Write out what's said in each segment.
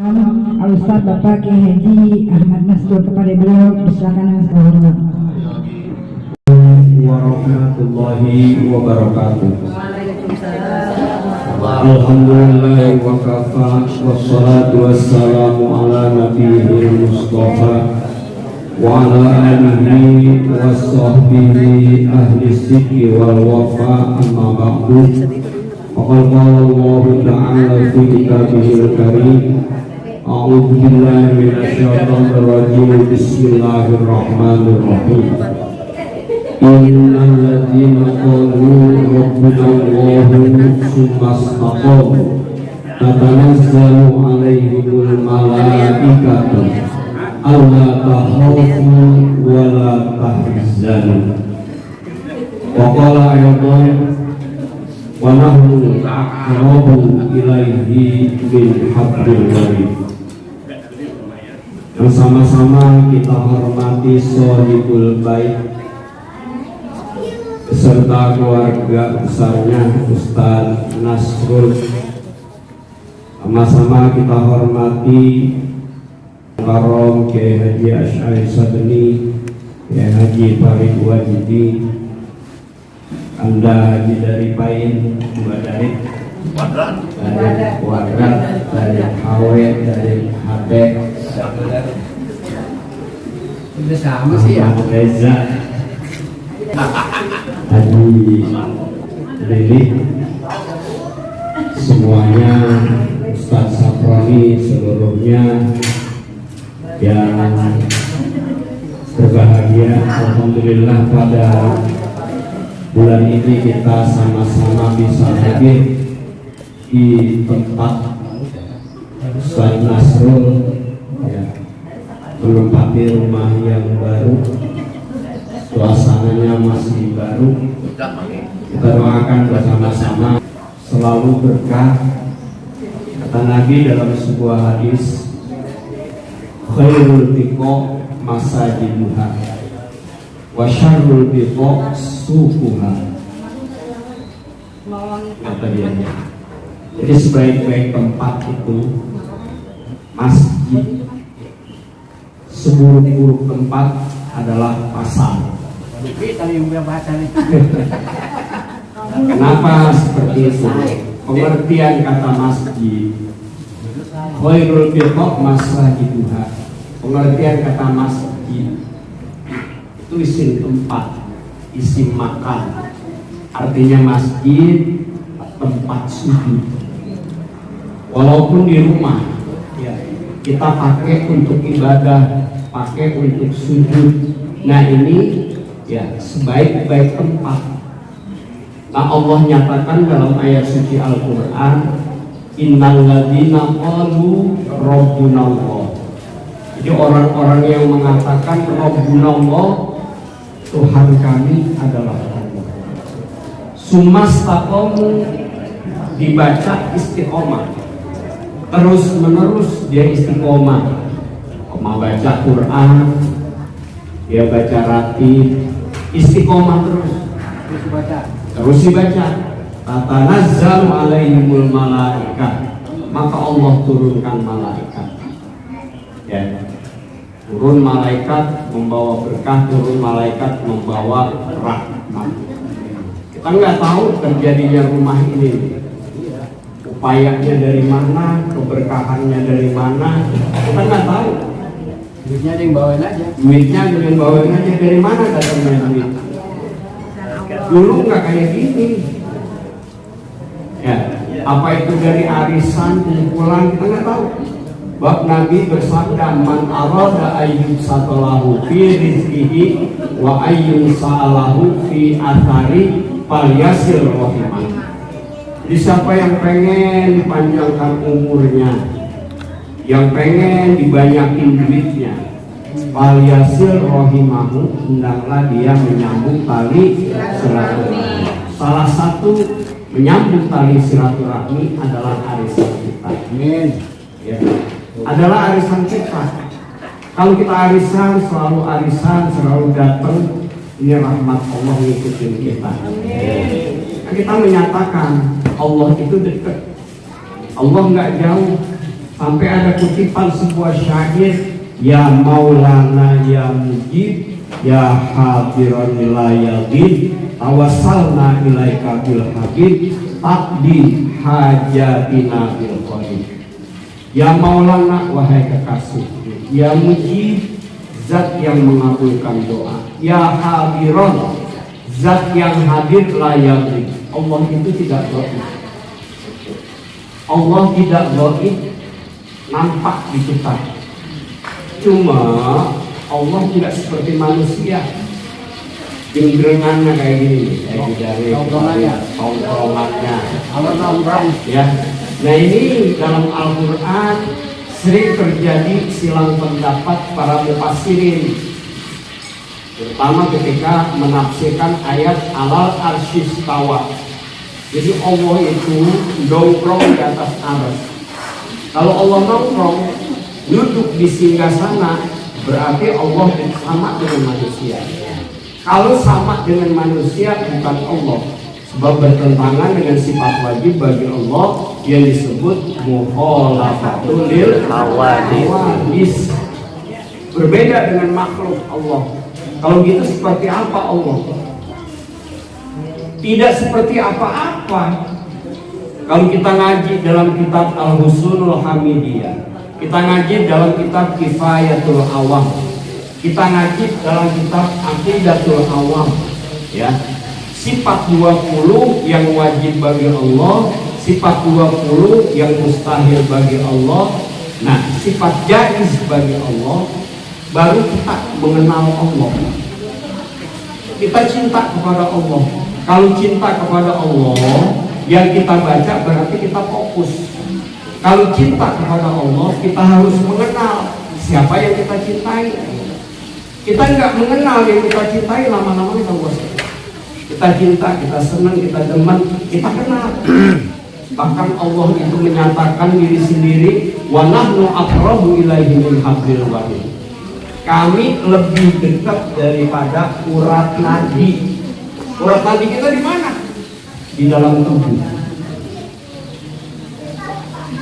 Al-Ustaz Bapak Kiai Haji Ahmad Nasrul, kepada beliau silakan dengan segala hormat. Warahmatullahi wabarakatuh. Alhamdulillah wa kafa wassalatu wassalamu ala nabiyil mustafa wa ala alihi wa sahbihi ahli sidqi wal wafa, amma ba'du. Faqad qala Allah ta'ala fi kitabihil karim, a'udzu billahi minasyaitonir rajim, bismillahirrahmanirrahim. Innal ladzina qalu rabbuna Allahu tsumma istaqamu tatanazzalu 'alaihimul malaikatu alla takhafu wa la tahzanu. Wa qala ayatan wa nahnu aqrabu ilaihi min hablil warid. Bersama-sama kita hormati shahibul bait beserta keluarga besarnya Ustaz Nasrul. Sama-sama kita hormati Karom Kiai Haji Asy'ari Sadni, Kiai Haji Farid Wajidi, Anda Haji dari Pain, dari Kuadrat, dari Hawe, dari Habek, udah sama sih ya. Reza, Haji Lili, semuanya, Ustaz Safroni, seluruhnya yang berbahagia. Alhamdulillah pada bulan ini kita sama-sama bisa hadir di tempat Ustaz Nasrul, ya, menempati rumah yang baru. Suasananya masih baru. Kita doakan bersama-sama selalu berkah. Kata Nabi dalam sebuah hadis, khairul biqo masajiduha wa syarrul biqo suquha. Kata dia. Jadi sebaik-baik tempat itu masjid, seburuk-buruk tempat adalah pasar. Kenapa seperti itu? Pengertian kata masjid, khairul biqo masajiduha. Pengertian kata masjid itu isim tempat, isim makan. Artinya masjid tempat sujud. Walaupun di rumah, ya, kita pakai untuk ibadah, pakai untuk sujud. Nah ini ya sebaik-baik tempat. Nah Allah nyatakan dalam ayat suci Al-Quran, innal ladzina qalu rabbuna Allah. Jadi orang-orang yang mengatakan rabbuna Allah, Tuhan kami adalah Allah. Sumastaqamu dibaca istiqomah, terus menerus dia istiqomah, baca Quran, dia baca ratib, istiqomah terus dibaca. Tatanazzalu alaihimul malaikat, maka Allah turunkan malaikat, ya, turun malaikat membawa berkah, turun malaikat membawa rahmat. Kita nggak tahu terjadinya rumah ini, upayanya dari mana, keberkahannya dari mana, kita nggak tahu. Duitnya ada yang bawain aja. Duitnya ada yang bawain aja, dari mana datangnya duit? Dulu nggak kayak gini. Ya, apa itu dari arisan, kumpulan, kita nggak tahu. Bab Nabi bersabda, man arada ayyun satalahu fi rizqihi wa ayyun sa'alahu fi athari falyasir rahimah. Jadi siapa yang pengen dipanjangkan umurnya, yang pengen dibanyakin duitnya, falyasir rahimahu, hendaklah dia menyambung tali silaturahmi. Salah satu menyambung tali silaturahmi adalah arisan kita. Amin. Ya. Adalah arisan kita. Kalau kita arisan, selalu datang, ini rahmat Allah ngikutin kita. Amin. Kita menyatakan Allah itu dekat, Allah nggak jauh, Sampai ada kutipan sebuah syair, ya Maulana ya Mujib, ya Hadiran la yadid, tawassalna ilaika bil habib, taqdi hajatina bil qarib. Ya Maulana, wahai kekasih, ya Mujib, zat yang mengabulkan doa, ya Hadiran, zat yang hadir la yadid. Allah itu tidak gaib. Allah tidak gaib, nampak di kita. Cuma Allah tidak seperti manusia. Genggengannya kayak gini, dari tongkrongannya. Ya. Nah ini dalam Al-Quran sering terjadi silang pendapat para mufassirin, terutama ketika menafsirkan ayat alal arsyis tawa. Jadi Allah itu nongkrong di atas arsy. Kalau Allah nongkrong duduk di singgasana, berarti Allah sama dengan manusia. Kalau sama dengan manusia bukan Allah, sebab bertentangan dengan sifat wajib bagi Allah yang disebut mukhalafatul lil hawadis. Berbeda dengan makhluk Allah. Kalau gitu seperti apa Allah? Tidak seperti apa-apa. Kalau kita ngaji dalam kitab Al-Husunul Hamidiyah, kita ngaji dalam kitab Kifayatul Awam, kita ngaji dalam kitab Aqidatul Awam, ya. Sifat 20 yang wajib bagi Allah, sifat 20 yang mustahil bagi Allah. Nah, sifat jaiz bagi Allah, baru kita mengenal Allah. Kita cinta kepada Allah. Kalau cinta kepada Allah, yang kita baca berarti kita fokus. Kalau cinta kepada Allah, kita harus mengenal siapa yang kita cintai. Kita nggak mengenal yang kita cintai, lama-lama kita bosan. Kita cinta, kita senang, kita demen, kita kenal. Bahkan Allah itu menyatakan diri sendiri, wa nahnu aqrabu ilaihi min hablil warid. Kami lebih dekat daripada urat nadi. Urat nadi kita di mana? Di dalam tubuh.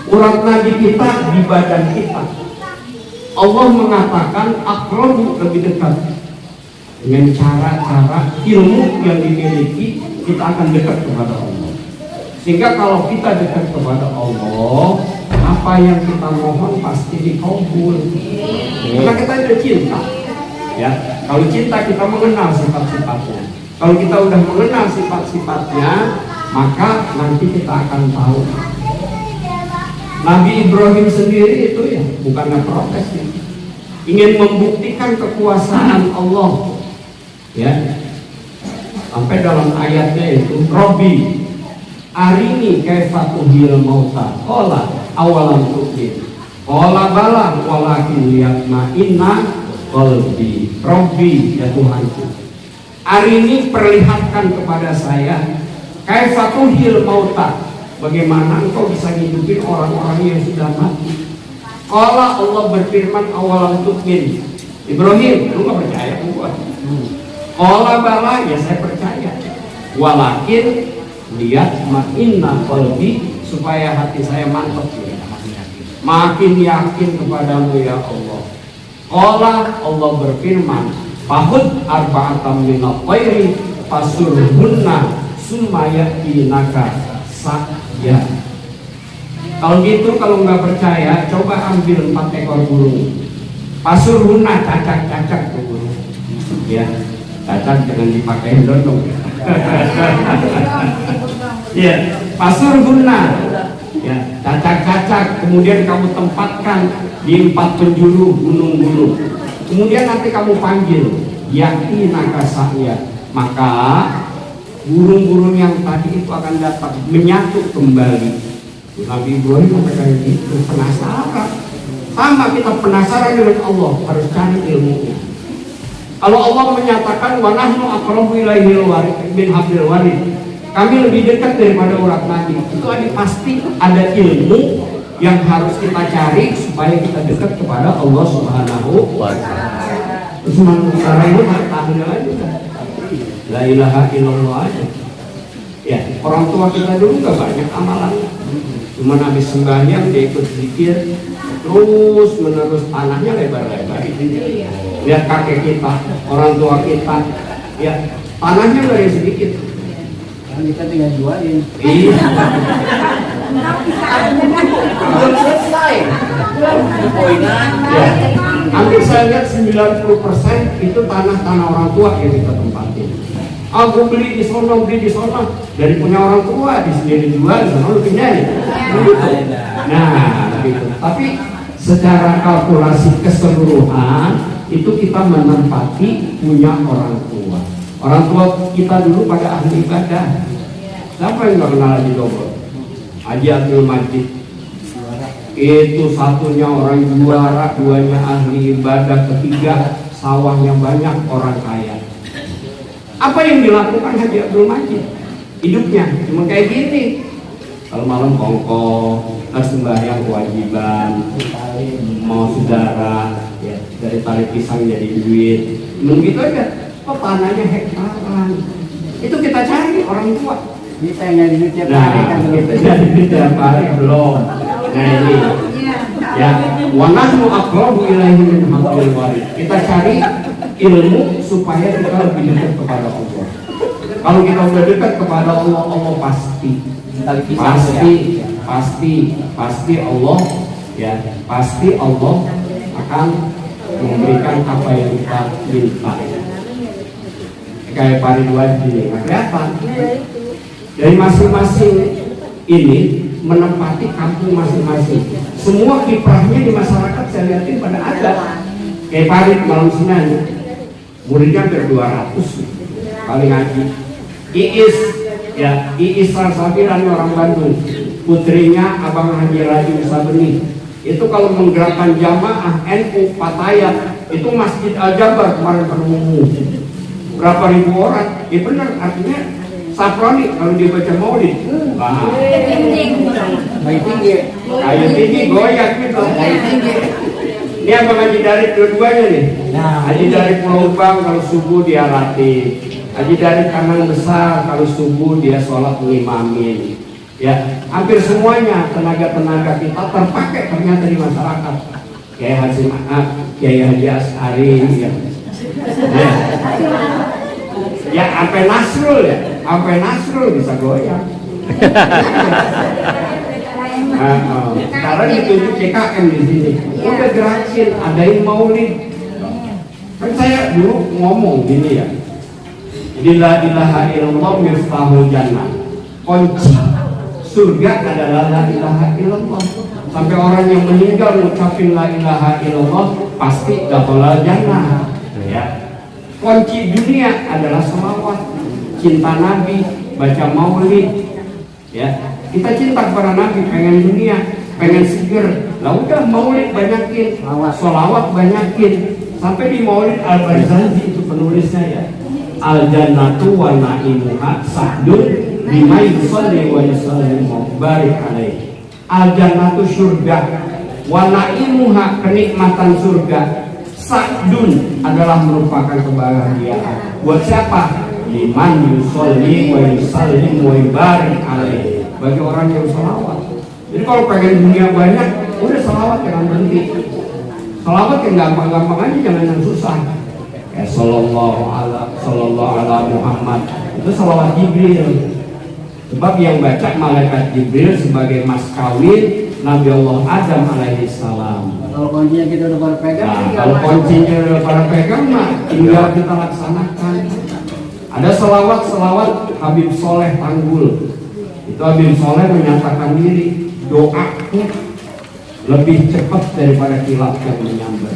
Urat nadi kita di badan kita. Allah mengatakan aqrabu, lebih dekat. Dengan cara-cara ilmu yang dimiliki, kita akan dekat kepada Allah. Sehingga kalau kita dekat kepada Allah, apa yang kita mohon pasti dikabul. Karena kita sudah cinta. Ya, kalau cinta kita mengenal sifat-sifatnya. Kalau kita udah mengenal sifat-sifatnya, maka nanti kita akan tahu. Nabi Ibrahim sendiri itu ya bukannya protes ya, ingin membuktikan kekuasaan Allah. Ya, sampai dalam ayatnya itu, Robbi arini kaifa tuhil mauta, qala awalam tu'min, qala bala walakin liyatma'inna qalbi. Robbi, ya Tuhanku, arini perlihatkan kepada saya kaifa tuhil mauta, bagaimana engkau bisa ngidupin orang-orang yang sudah mati. Qala, Allah berfirman awalam tu'min, Ibrahim, lu gak percaya gua? Qala bala, ya saya percaya. Walakin lihat ma'inna qalbi, supaya hati saya mantap ya, makin yakin kepadamu ya Allah. Qala, Allah berfirman, fahud arba'atam minat tayri fasurhunna summa ya'tinaka sa'ya. Kalau gitu, kalau nggak percaya, coba ambil 4 ekor burung, pasurhunna, cacak-cacak tuh burung. Ya, cacak jangan dipakai dondong. Ya, pasurhunna, ya, cacak-cacak, kemudian kamu tempatkan di 4 penjuru gunung-gunung. Kemudian nanti kamu panggil, yakti nakasaya, maka burung-burung yang tadi itu akan datang menyatu kembali. Nabi Ibrahim kayak gitu, penasaran. Sama kita penasaran dengan Allah, harus cari ilmunya. Kalau Allah menyatakan wa nahnu aqrabu ilaihi min hablil warid, kami lebih dekat daripada urat nadi, itu pasti ada ilmu yang harus kita cari supaya kita dekat kepada Allah Subhanahu wa ta'ala. Terus cara itu tahlil aja, la ilaha illallah aja. Ya, orang tua kita dulu gak banyak amalan. Cuma habis sembahyang dia ikut zikir, terus menerus tanahnya lebar-lebar. Lihat kakek kita, orang tua kita, ya tanahnya nggak ada sedikit. Kan kita tinggal jualin. Iya. Belum selesai. Poinan. Ya. Hampir saya lihat 90% itu tanah-tanah orang tua yang kita tempatin. Aku beli di sono, dari punya orang tua, di sini dijual, di sana lu pindahin. Nah, gitu. Tapi secara kalkulasi keseluruhan itu kita menempati punya orang tua. Orang tua kita dulu pada ahli ibadah. Siapa yang nggak kenal Haji Dobel? Haji Abdul Majid. Itu satunya orang juara, duanya ahli ibadah, ketiga sawahnya banyak, orang kaya. Apa yang dilakukan Haji Abdul Majid? Hidupnya cuma kayak gini. Kalau malam kongko, sembahyang kewajiban, mau saudara, ya, dari tali pisang jadi duit, begitu aja. Oh, tanahnya hektaran. Itu kita cari orang tua. Kita yang nyari duit tiap hari Nah, kan belum. kita jadi duit tiap hari belum. Nah ini, ya, wa nahnu aqrabu ilaihi min hablil warid. Kita cari ilmu supaya kita lebih dekat kepada Allah. Kalau kita udah dekat kepada Allah, Allah pasti Allah, ya, pasti Allah akan memberikan apa yang kita minta. Kayak Pak Ridwan ini, kelihatan dari masing-masing ini menempati kampung masing-masing. Semua kiprahnya di masyarakat saya lihatin pada ada. Kayak Farid malam Senin, muridnya hampir 200 kali ngaji. Iis, ya, Iis Rasabiran orang Bandung, putrinya Abang Haji Raju Sabeni. Itu kalau menggerakkan jamaah NU Patayat, itu Masjid Al-Jabar kemarin berumum berapa ribu orang. Ya benar, artinya Safroni kalau dia baca maulid, Baik tinggi. kayu tinggi goyak gitu. Baik tinggi. Ini Abang Haji Dari dua-duanya nih. Nah, Haji Dari Pulau Bang kalau subuh dia latih. Haji Dari Kanang Besar kalau subuh dia sholat mengimamin. Ya, hampir semuanya tenaga-tenaga kita terpakai ternyata di masyarakat. Kayak Haji Maaf, Kiai Haji As'ari, ya. Ya, sampai Nasrul bisa goyang. Sekarang ditunjuk CKM di sini. Udah gerakin, adain maulid. Kan saya dulu ngomong gini ya. La ilaha illallah miftahul jannah. Kunci surga adalah la ilaha illallah. Sampai orang yang meninggal mengucapin la ilaha illallah pasti dakhalal jannah. Ya. Kunci dunia adalah selawat, cinta Nabi, baca maulid. Ya, kita cinta kepada Nabi, pengen dunia, pengen seger. Lah udah maulid banyakin, selawat banyakin. Sampai di maulid Al-Barzanji itu penulisnya ya. Al-jannatu wa na'imuha sahdun bima yusalli wa yusallimu barik alaih. Al-jannatu surga wa na'imuha kenikmatan surga. Sa'dun adalah merupakan kebahagiaan. Buat siapa? Liman yusolli wa yusallim wa barik alaih. Bagi orang yang salawat. Jadi kalau pengen dunia banyak, udah salawat jangan berhenti. Salawat yang gampang-gampang aja, jangan yang susah. Ya sallallahu ala Muhammad. Itu salawat Jibril. Sebab yang baca malaikat Jibril sebagai mas kawin Nabi Allah Adam alaihi salam. Kalau kuncinya kita udah pada pegang, Nah, kalau kuncinya udah pada pegang mah tinggal kita laksanakan. Ada selawat Habib Soleh Tanggul. Itu Habib Soleh menyatakan diri, doaku lebih cepat daripada kilat yang menyambar.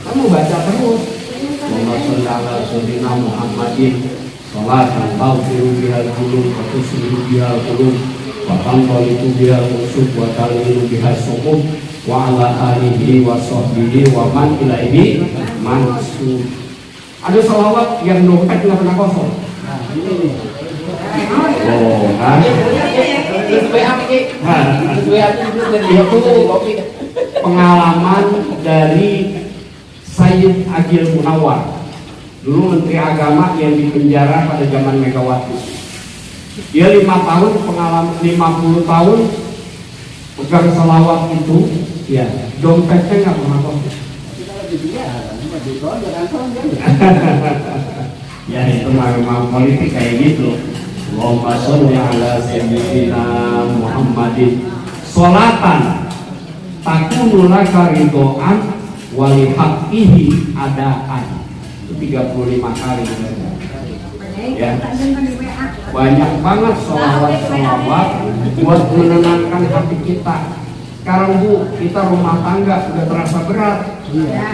Kamu baca terus. Allahumma sholli ala sayyidina Muhammadin sholatan taghfiru bihal qulub wa tuslihu bihal qulub wa tanqalitu bihal usub wa talinu bihal suqub wa ala alihi wa sahbihi wa man ilaihi mansub. Ada salawat yang dompet nggak pernah kosong. nah ini nih. Oh, kan? Itu pengalaman dari Sayyid Agil Munawar, dulu Menteri Agama yang dipenjara pada zaman Megawati. Dia 5 tahun pengalaman, 50 tahun pegang selawat itu, ya dompetnya nggak pernah kosong. Ya itu memang politik kayak gitu. Allahumma sholli ala sayyidina Muhammadin sholatan takunu laka ridhoan wali haqqihi adaan. Itu 35 kali. Ya. Banyak banget sholawat buat menenangkan hati kita. Sekarang Bu, kita rumah tangga udah terasa berat.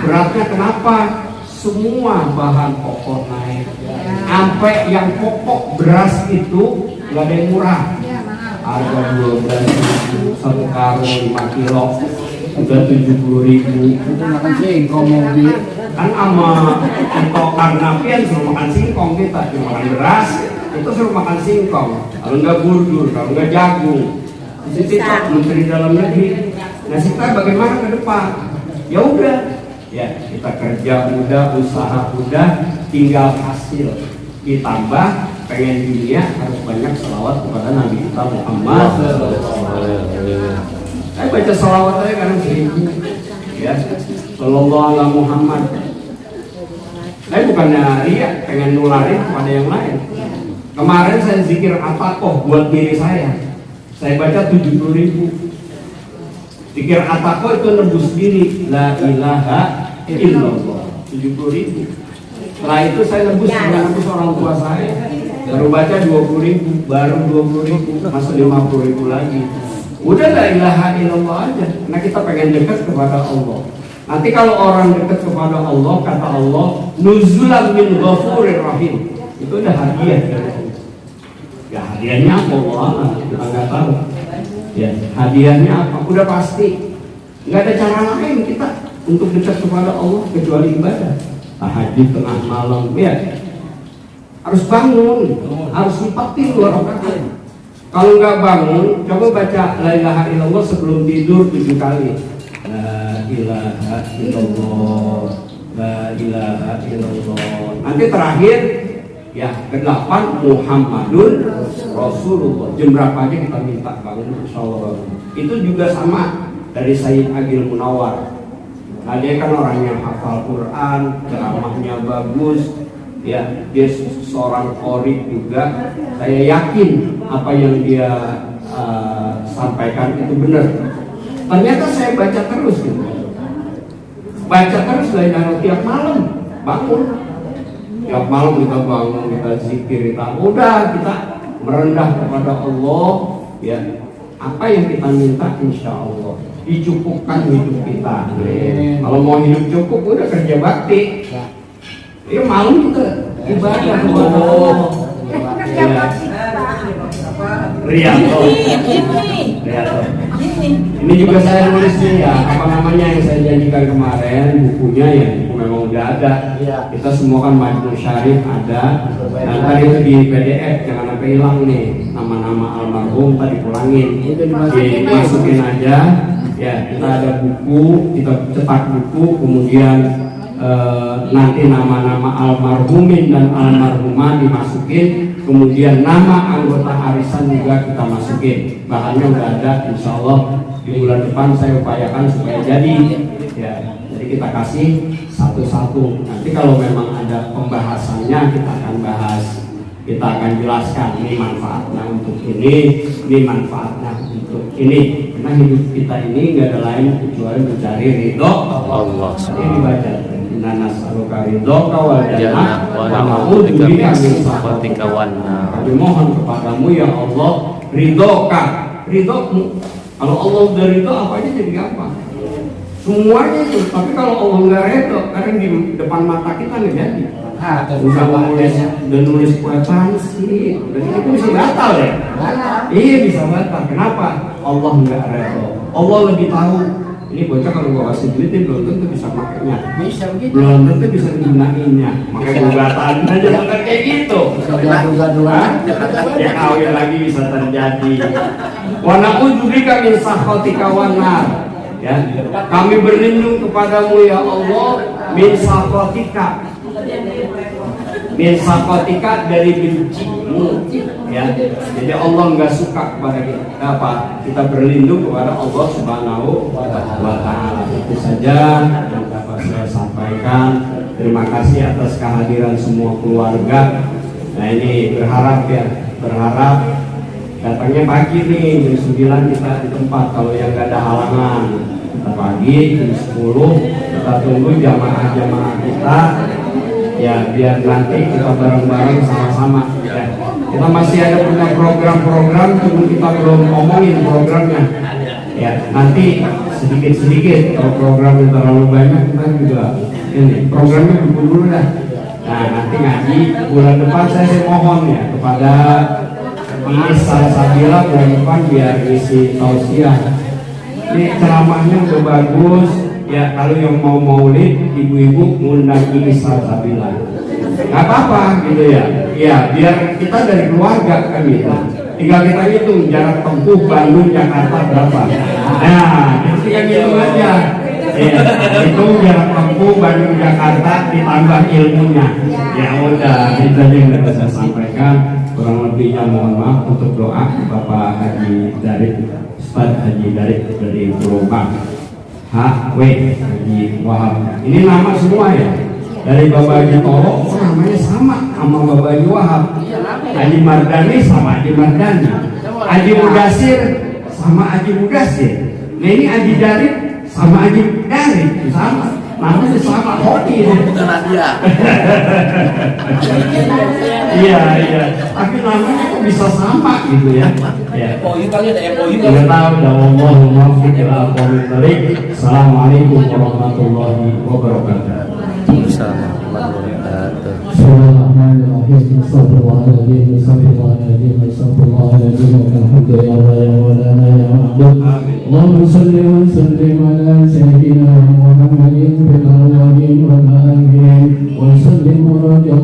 Beratnya kenapa? Semua bahan pokok naik. Sampai yang pokok beras itu nggak ada yang murah. Harga 12.000 satu karung 5 kilo udah 70.000. Itu makan singkong mobil. Kan sama untuk karena pian suruh makan singkong, kita cuma makan beras itu suruh makan singkong. Kalau nggak burdur, kalau nggak jagung. Itu Menteri Dalam Negeri. Nah kita bagaimana ke depan? Ya udah, ya kita kerja mudah, usaha mudah, tinggal hasil ditambah. Pengen dunia harus banyak selawat kepada Nabi kita Muhammad. Saya baca selawat aja kadang 1000, ya. Sallallahu alaihi Muhammad. Saya bukannya riak, pengen nularin kepada yang lain. Kemarin saya zikir atakoh buat diri saya. Saya baca 70.000. Zikir atakoh itu nebus diri. La ilaha illallah. 70.000. Setelah itu saya nebus orang tua saya. Baru baca 20.000, baru 20.000, masih 50.000 lagi. Udah la ilaha illallah aja. Karena kita pengen dekat kepada Allah. Nanti kalau orang dekat kepada Allah, kata Allah, nuzulan min ghafurir rahim. Itu udah hadiah dari Allah. Ya hadiahnya apa Allah? Kita nggak tahu. Ya hadiahnya apa? Udah pasti. Nggak ada cara lain kita untuk dekat kepada Allah kecuali ibadah. Tahajud tengah malam, ya. Harus bangun, harus nipatin 2 rakaat. Kalau nggak bangun, coba baca la ilaha illallah sebelum tidur 7 kali. La ilaha illallah, la ilaha illallah. Nanti terakhir, ya ke-8 Muhammadun Rasulullah. Jam berapa aja kita minta bangun, insyaallah. Itu juga sama dari Sayyid Agil Munawar. Nah dia kan orang yang hafal Quran, ceramahnya bagus. Ya, dia seorang qori juga. Saya yakin apa yang dia sampaikan itu benar. Ternyata saya baca terus gitu. Baca terus dari tiap malam bangun. Tiap malam kita bangun, kita zikir, kita merendah kepada Allah. Ya, apa yang kita minta insya Allah dicukupkan hidup kita. Kalau mau hidup cukup udah kerja bakti. Ya malam kita ibadah kepada Allah. Rianto. Ini juga saya nulis nih ya, apa namanya yang saya janjikan kemarin, bukunya ya memang udah ada. Kita semua kan Majmu Syarif ada. Dan tadi itu di PDF jangan sampai hilang nih nama-nama almarhum tadi pulangin. Dimasukin aja. Ya kita ada buku, kita cetak buku, kemudian nanti nama-nama almarhumin dan almarhumah dimasukin, kemudian nama anggota arisan juga kita masukin. Bahannya udah ada, insya Allah di bulan depan saya upayakan supaya jadi. Ya, jadi kita kasih satu-satu. Nanti kalau memang ada pembahasannya kita akan bahas, kita akan jelaskan ini manfaatnya untuk ini manfaatnya untuk ini. Karena hidup kita ini nggak ada lain kecuali mencari ridho Allah. Ini dibaca. Nas'aluka ridhoka wal jannah wa na'udzubika min sakhatika wan nar. Kami mohon kepadamu ya Allah ridhoka, ridhomu. Kalau Allah udah ridho apa aja jadi gampang. Semuanya itu. Tapi kalau Allah nggak ridho, kadang di depan mata kita nggak jadi. Udah nulis kuitansi, dan itu bisa batal ya. Iya bisa batal. Kenapa? Allah nggak ridho. Allah lebih tahu. Ini bocah kalau gua kasih duit belum tentu bisa makainya, belum tentu bisa digunainnya. Makanya gugatan aja bukan kayak gitu. Ya kawin lagi bisa terjadi. Wa na'udzubika min sakhatika wan nar. Ya, kami berlindung kepadamu ya Allah min sakhatika min sakotika dari bencimu, ya. Jadi Allah nggak suka kepada kita berlindung kepada Allah Subhanahu wa Ta'ala. Itu saja yang dapat saya sampaikan. Terima kasih atas kehadiran semua keluarga. Nah ini berharap datangnya pagi nih jam 9 kita di tempat, kalau yang nggak ada halangan kita pagi jam 10 kita tunggu jamaah kita ya, biar nanti kita bareng-bareng sama-sama ya. Kita masih ada punya program-program, cuma kita belum ngomongin programnya ya, nanti sedikit-sedikit. Kalau program yang terlalu banyak kita juga ini programnya dulu dah. Nah nanti ngaji bulan depan saya mohon ya kepada Miss Salsabila bulan depan biar isi tausiah. Ini ceramahnya udah bagus ya, kalau yang mau maulid ibu-ibu ngundang Miss Salsabila nggak apa-apa gitu ya. Ya biar kita dari keluarga kan gitu, tinggal kita hitung jarak tempuh Bandung Jakarta berapa. Nah itu yang gitu aja ya, itu jarak tempuh Bandung Jakarta ditambah ilmunya. Ya udah itu aja yang bisa saya sampaikan. Kurang lebihnya mohon maaf. Untuk doa Bapak Haji Darik, Ustaz Haji Darik dari Pulau HW Haji Wahab. Ini nama semua ya, dari Bapak Haji Toro namanya sama Bapak Haji Wahab. Haji Mardani sama Haji Mardani, Haji Mudasir sama Haji Mudasir. Nah ini Haji Darik sama Haji Darik sama, namanya sama hoki ya. Iya, tapi namanya kok bisa sama gitu ya. Ya. MOU kali ada MOU Kita tahu Assalamualaikum warahmatullahi wabarakatuh. Bismillahirrahmanirrahim. Astagfirullahaladzim, astagfirullahaladzim, astagfirullahaladzim. Alhamdulillah ya walana ya ma'bud. Allahumma salli wa sallim ala sayyidina Muhammadin fil awwalin wal akhirin wa sallim wa ala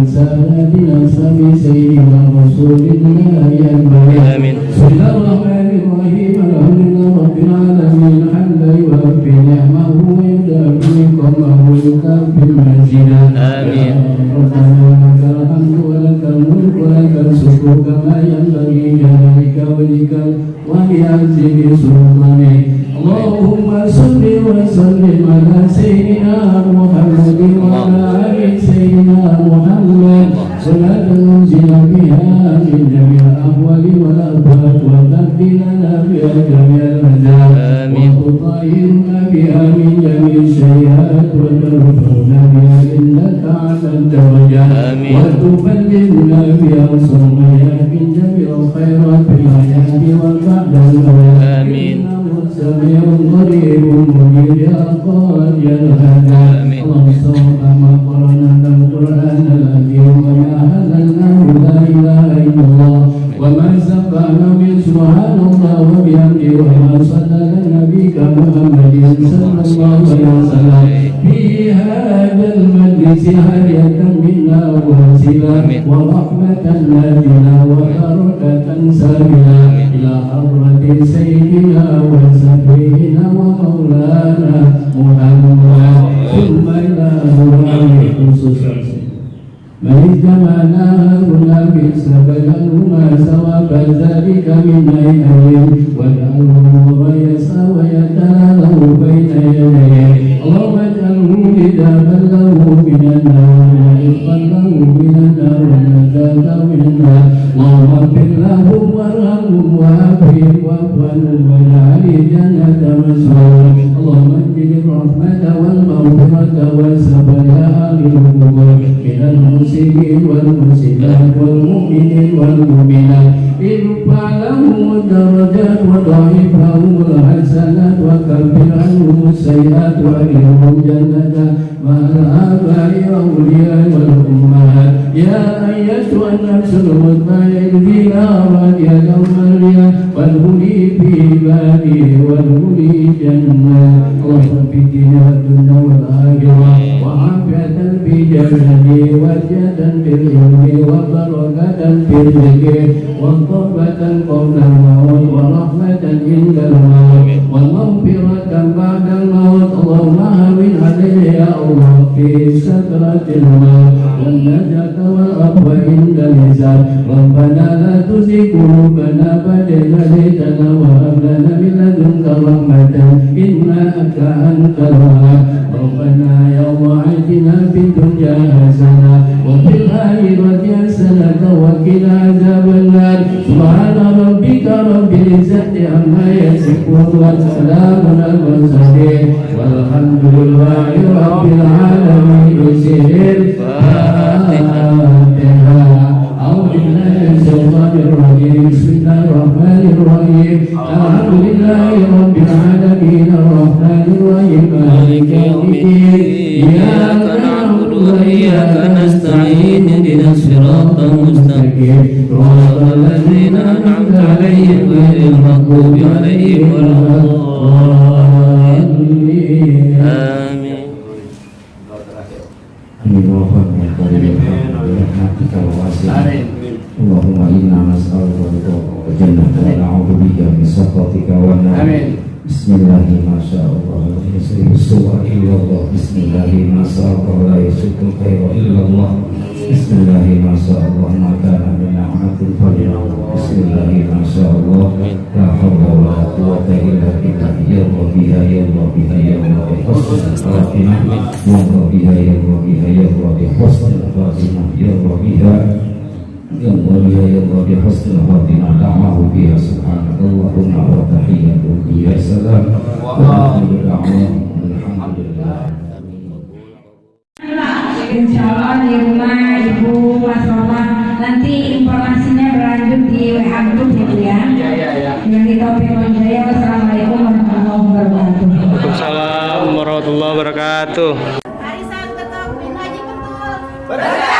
sayyidina sayyidina Rasulillah ya amin. Bismillahirrahmanirrahim. Alhamdulillah rabbil alamin. Hamdan yuwaffi ni'amahu wa yudafi qamahu wa yukafi mazidah. Amin. Rabbana lakal hamdu wa lakal mulku wa lakal syukru kama yanbaghi lijalika wajhika wa bi'azimi sultanik. Allahumma salli wa sallim ala sayyidina Muhammadin wa ala ali sayyidina Muhammad. Salatan tunzila biha min jami'il ahwali wal abwab wa tabdilana biha jami'al azab. Amin. Wa tutahhiruna biha min jami'il sayyi'at wa tarfa'una biha innaka 'alal darajat. Amin. Wa tuballighuna biha sallallahu min jami'il khairat fil hayati wal ba'dal mawt. Amin. سميع قريب مجيب يا قاضي الهدى. اللهم صل كما قرأنا القرآن العظيم وما هللناه لا إله إلا الله وما سبحنا من سبحان الله وبحمده وما صلى على نبيك محمد صلى الله عليه وسلم في هذا المجلس هدية منا وسيلة ورحمة نازلة وبركة سابلة إلى حضرة سيدنا وسفينا ومولانا محمد ثم إلى رواه خصوصا من اجتمعنا هنا بسببهما ثواب ذلك من عينه واجعله غيثا ويتاله بين يديه. اللهم اجعله كتابا له من النار ورزقا له من النار ونجاة من النار. اللهم اغفر لهم وارحمهم وعافهم واعف عنهم واجعل الجنة مسواهم. اللهم انزل الرحمة والمغفرة والسبيان للأمور من المسلمين والمسلمات والمؤمنين والمؤمنات. ارفع لهم الدرجات وضاعف لهم الحسنات وكفر عنهم السيئات وأدخلهم جنة مع الآباء والأولياء والأمهات. يا أيتها النفس المطمئنة إلى راضية مرضية فادخلي في عبادي وادخلي جنة. اللهم في الدين والدنيا والآخرة وعافية في جسدي وزيادة في العلم وبركة في الذكر وطهبة قبل الموت ورحمة عند الموت ومغفرة بعد الموت. اللهم هون علي يا الله في سكرة في الماء والنجاة والعفو عند اللسان ربنا لا تزغ قلوبنا بعد إذ هديتنا وهب لنا من لدنك رحمة إنك أنت الوهاب ربنا يا الله آتنا في الدنيا حسنة وفي الآخرة حسنة وقنا عذاب النار سبحان ربك رب العزة عما يصفون وسلام على المرسلين والحمد لله رب العالمين. الفاتحة. أعوذ بالله من الشيطان الرجيم. بسم الله الرحمن الرحيم. الحمد لله رب العالمين الرحمن الرحيم مالك يوم الدين إياك نعبد وإياك نستعين اهدنا الصراط المستقيم صراط الذين أنعمت عليهم غير المغضوب عليهم ولا الضالين. آمين. Allahumma inna nas'aluka al-jannah wa na'udzu bika min sakhatika wa nar. Bismillahi ma sha Allah la yasiru su'a illa Allah. Bismillahi ma sha Allah la yasiru khairu illa Allah. Bismillahi ma sha Allah ma kana min ni'matin falillah. Bismillahi ma sha Allah la hawla wa la quwwata illa billah. Ya Rabbi ya Rabbi ya Rabbi husnul khatimah ya Rabbi ya Rabbi ya Rabbi husnul khatimah ya Rabbi ya Allah ya Allah bi husnul khatimah da'wahu biha subhanakallahumma wa tahiyyatuhum biha salam wa alhamdulillah. Insya Allah di rumah Ibu Mas Roman nanti informasinya berlanjut di WA group ya Bu ya. Yang di Topik Manjaya. Wassalamualaikum warahmatullahi wabarakatuh. Waalaikumsalam warahmatullahi wabarakatuh. Arisan tetap pindah betul.